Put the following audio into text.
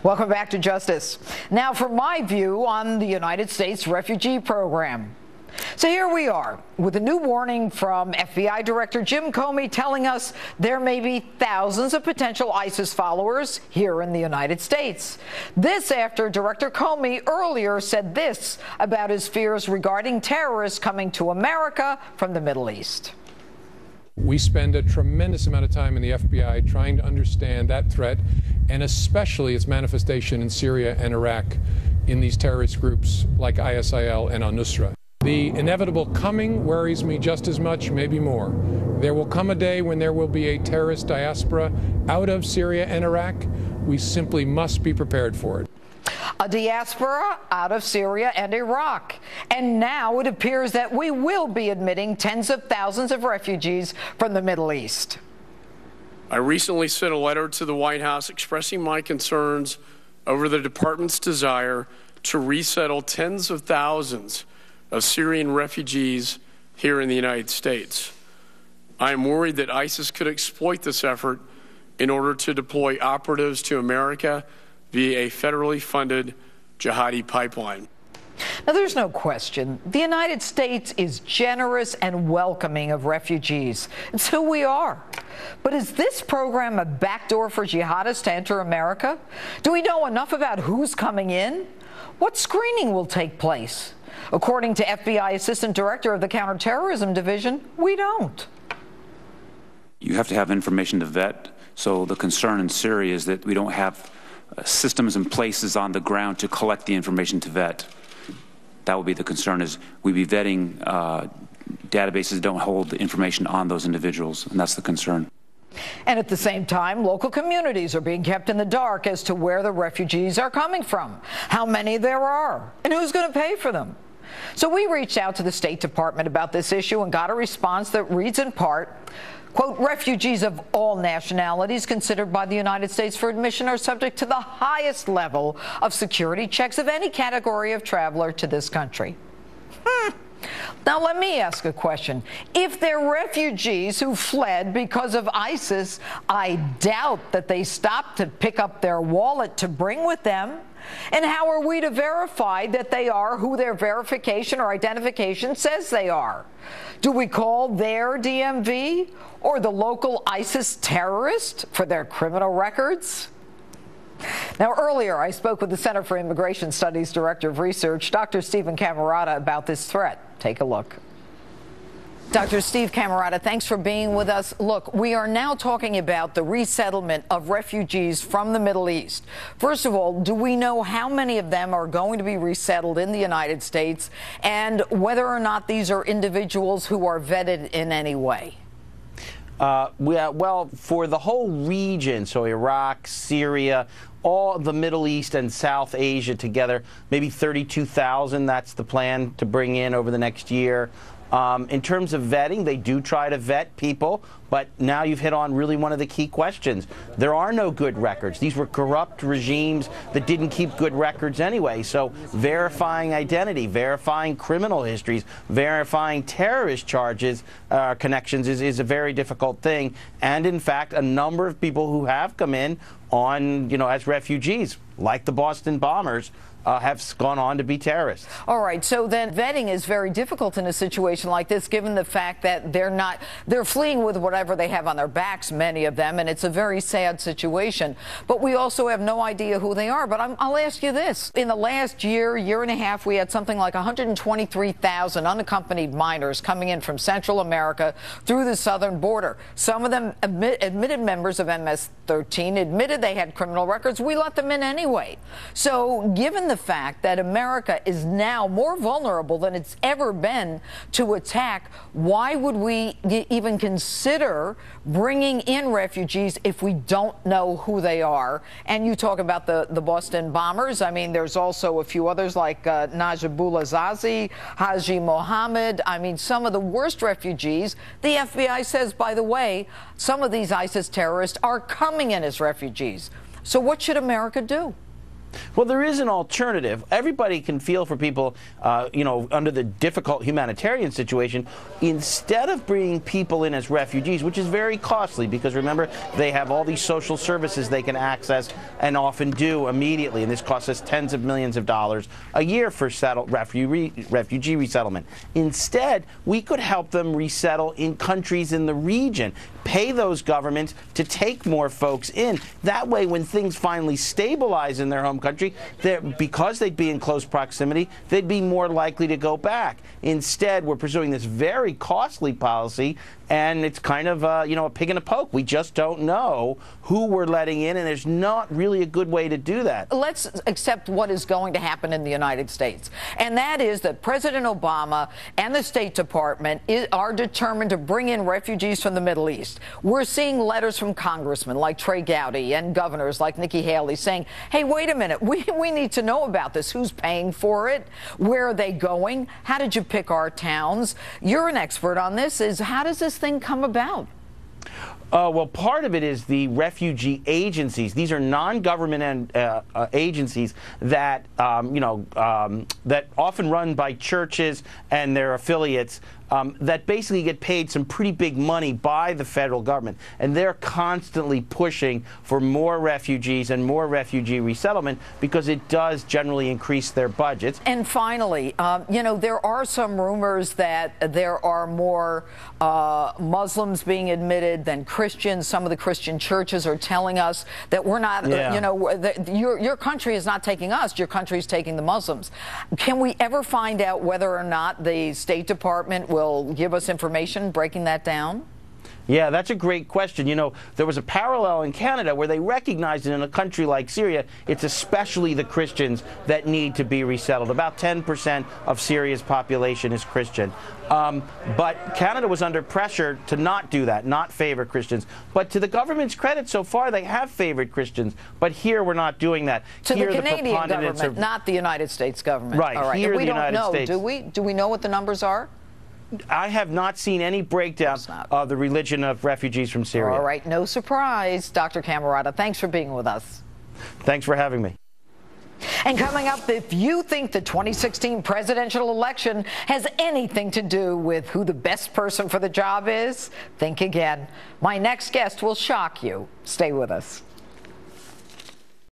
Welcome back to Justice. Now for my view on the United States refugee program. So here we are with a new warning from FBI Director Jim Comey telling us there may be thousands of potential ISIS followers here in the United States. This after Director Comey earlier said this about his fears regarding terrorists coming to America from the Middle East. We spend a tremendous amount of time in the FBI trying to understand that threat, and especially its manifestation in Syria and Iraq in these terrorist groups like ISIL and al-Nusra. The inevitable coming worries me just as much, maybe more. There will come a day when there will be a terrorist diaspora out of Syria and Iraq. We simply must be prepared for it. A diaspora out of Syria and Iraq. And now it appears that we will be admitting tens of thousands of refugees from the Middle East. I recently sent a letter to the White House expressing my concerns over the department's desire to resettle tens of thousands of Syrian refugees here in the United States. I am worried that ISIS could exploit this effort in order to deploy operatives to America via a federally funded jihadi pipeline. Now, there's no question. The United States is generous and welcoming of refugees. It's who we are. But is this program a backdoor for jihadists to enter America? Do we know enough about who's coming in? What screening will take place? According to FBI Assistant Director of the Counterterrorism Division, we don't. You have to have information to vet. So the concern in Syria is that we don't have systems and places on the ground to collect the information to vet. That will be the concern, is we be vetting databases that don't hold the information on those individuals, and that's the concern. And at the same time, local communities are being kept in the dark as to where the refugees are coming from, how many there are, and who's going to pay for them. So we reached out to the State Department about this issue and got a response that reads in part, quote, refugees of all nationalities considered by the United States for admission are subject to the highest level of security checks of any category of traveler to this country. Now, let me ask a question. If they're refugees who fled because of ISIS, I doubt that they stopped to pick up their wallet to bring with them. And how are we to verify that they are who their verification or identification says they are? Do we call their DMV or the local ISIS terrorist for their criminal records? Now, earlier, I spoke with the Center for Immigration Studies Director of Research, Dr. Stephen Camerata, about this threat. Take a look. Dr. Steve Camerata, thanks for being with us. Look, we are now talking about the resettlement of refugees from the Middle East. First of all, do we know how many of them are going to be resettled in the United States, and whether or not these are individuals who are vetted in any way? Well, for the whole region, so Iraq, Syria, all the Middle East and South Asia together, maybe 32,000, that's the plan to bring in over the next year. In terms of vetting, they do try to vet people, but now you've hit on really one of the key questions. There are no good records. These were corrupt regimes that didn't keep good records anyway. So verifying identity, verifying criminal histories, verifying terrorist charges, connections is a very difficult thing. And in fact, a number of people who have come in on, as refugees, like the Boston bombers, have gone on to be terrorists. All right, so then vetting is very difficult in a situation like this, given the fact that they're fleeing with whatever they have on their backs, many of them, and it's a very sad situation. But we also have no idea who they are. But I'll ask you this. In the last year and a half, we had something like 123,000 unaccompanied minors coming in from Central America through the southern border. Some of them admitted members of MS-13, admitted they had criminal records. We let them in anyway. So given the fact that America is now more vulnerable than it's ever been to attack, why would we even consider bringing in refugees if we don't know who they are? And you talk about the Boston bombers. I mean, there's also a few others like Najibullah Zazi, Haji Mohammed. I mean, some of the worst refugees. The FBI says, by the way, some of these ISIS terrorists are coming in as refugees. So what should America do? Well, there is an alternative. Everybody can feel for people, under the difficult humanitarian situation. Instead of bringing people in as refugees, which is very costly because, remember, they have all these social services they can access and often do immediately, and this costs us tens of millions of dollars a year for refugee resettlement. Instead, we could help them resettle in countries in the region, pay those governments to take more folks in. That way, when things finally stabilize in their home country, because they'd be in close proximity, they'd be more likely to go back. Instead, we're pursuing this very costly policy, and it's kind of a pig in a poke. We just don't know who we're letting in, and there's not really a good way to do that. Let's accept what is going to happen in the United States, and that is that President Obama and the State Department are determined to bring in refugees from the Middle East. We're seeing letters from congressmen like Trey Gowdy and governors like Nikki Haley saying, hey, wait a minute, we need to know about this. Who's paying for it? Where are they going? How did you pick our towns? You're an expert on this. How does this thing come about? Well, part of it is the refugee agencies. These are non-government agencies that, that often run by churches and their affiliates that basically get paid some pretty big money by the federal government. And they're constantly pushing for more refugees and more refugee resettlement because it does generally increase their budgets. And finally, there are some rumors that there are more Muslims being admitted than Christians. Some of the Christian churches are telling us that we're not, your country is not taking us, your country is taking the Muslims. Can we ever find out whether or not the State Department will give us information breaking that down? Yeah, that's a great question. There was a parallel in Canada where they recognized that in a country like Syria, it's especially the Christians that need to be resettled. About 10% of Syria's population is Christian. But Canada was under pressure to not do that, not favor Christians. But to the government's credit, so far they have favored Christians. But here we're not doing that. To here, the Canadian government, not the United States government. Right. All right. Here, and we the don't United know, States. do we? Do we know what the numbers are? I have not seen any breakdown of the religion of refugees from Syria. All right, no surprise. Dr. Camerata, thanks for being with us. Thanks for having me. And coming up, if you think the 2016 presidential election has anything to do with who the best person for the job is, think again. My next guest will shock you. Stay with us.